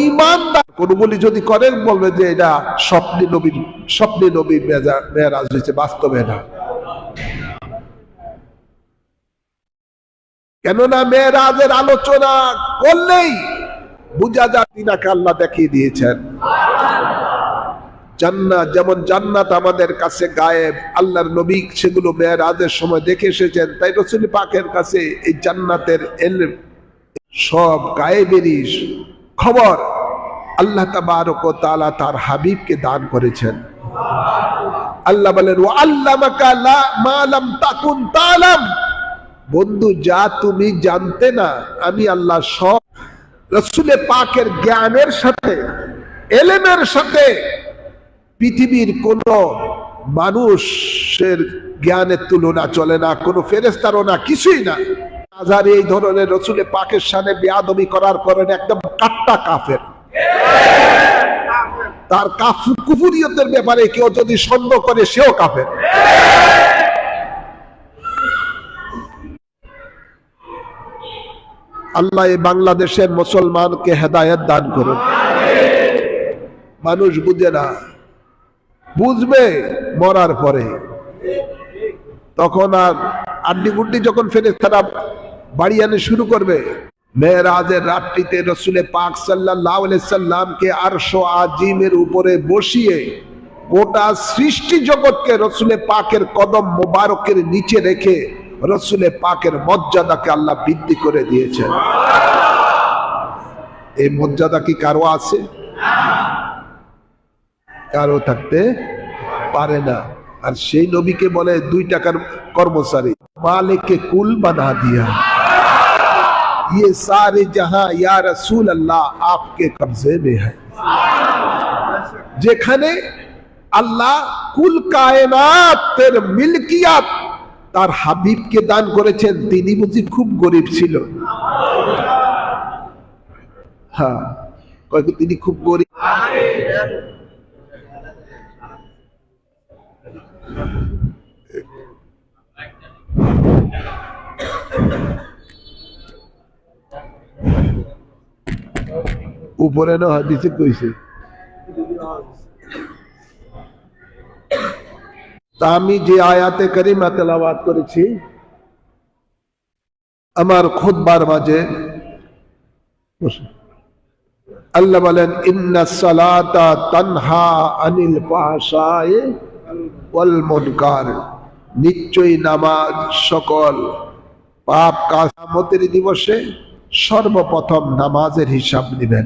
ইমানদার কোন বলি যদি করেন বলবে যে এটা স্বপ্নে নবীর মেরাজ হয়েছে, বাস্তবে না। কেননা মেরাজের আলোচনা করলেই বুঝা যায় তিনাকে আল্লাহ দেখিয়ে দিয়েছেন। জান্নাত যেমন জান্নাত আমাদের কাছে গায়েব, আল্লাহর নবী সেগুলো মেরাজের সময় দেখে এসেছেন, তাই রাসূল পাকের কাছে এই জান্নাতের ইলম সব গায়েবেরই খবর আল্লাহ তাবারক ওয়া তাআলা তার হাবিবকে দান করেছেন। আল্লাহ বলেন ওয়া আল্লামাকা মা লাম তাকুন তা'লাম, বন্ধু যা তুমি জানতে না আমি আল্লাহ সব রাসূল পাকের জ্ঞানের সাথে ইলমের সাথে পৃথিবীর কোন মানুষের জ্ঞানের তুলনা চলে না, কোন ফেরেশতারও না, কিছুই না। আজহার এই ধরনের রাসূল পাকের সামনে বেয়াদবি করার কারণে একদম কাট্টা কাফের। তার কুফরিয়তের ব্যাপারে কেউ যদি সন্দেহ করে সেও কাফের। আল্লাহ এই বাংলাদেশের মুসলমানকে হেদায়েত দান করুন। মানুষ বুঝে না, বুঝবে মরার পরে, তখন আর আড্ডি গুড্ডি যখন ফেরেশতারা বাড়ি আনে শুরু করবে। মেরাজের রাত্রিতে রাসূল পাক সাল্লাল্লাহু আলাইহি সাল্লামকে আরশ আজিমের উপরে বসিয়ে গোটা সৃষ্টি জগৎকে রাসূল পাকের কদম মোবারকের নিচে রেখে রাসূল পাকের মর্যাদাকে আল্লাহ বৃদ্ধি করে দিয়েছেন। এই মর্যাদা কি কারো আছে? কারো থাকতে পারে না। আর সেই নবীকে বলে 2 টাকার কর্মচারী, মালিকে কুল বানা দিয়া, ये सारे जहां या रसूल अल्लाह आपके कब्जे में है। যেখানে আল্লাহ কুল কায়নাতের মিলকিয়াত তার হাবিবকে দান করেছেন, তিনি বুঝি খুব গরিব ছিল? হ্যাঁ, তিনি খুব গরিব। উপরে না হাদিসে কইছে। তা আমি যে আয়াতে কারিমা তেলাওয়াত করেছি আমার খুতবার মাঝে, আল্লাহ বলেন ইন্নাস সালাতা তানহা আনিল ফাহশাই ওয়াল মুনকার, নিশ্চয়ই নামাজ সকল পাপ কাজ। কিয়ামতের দিবসে সর্বপ্রথম নামাজের হিসাব নেবেন।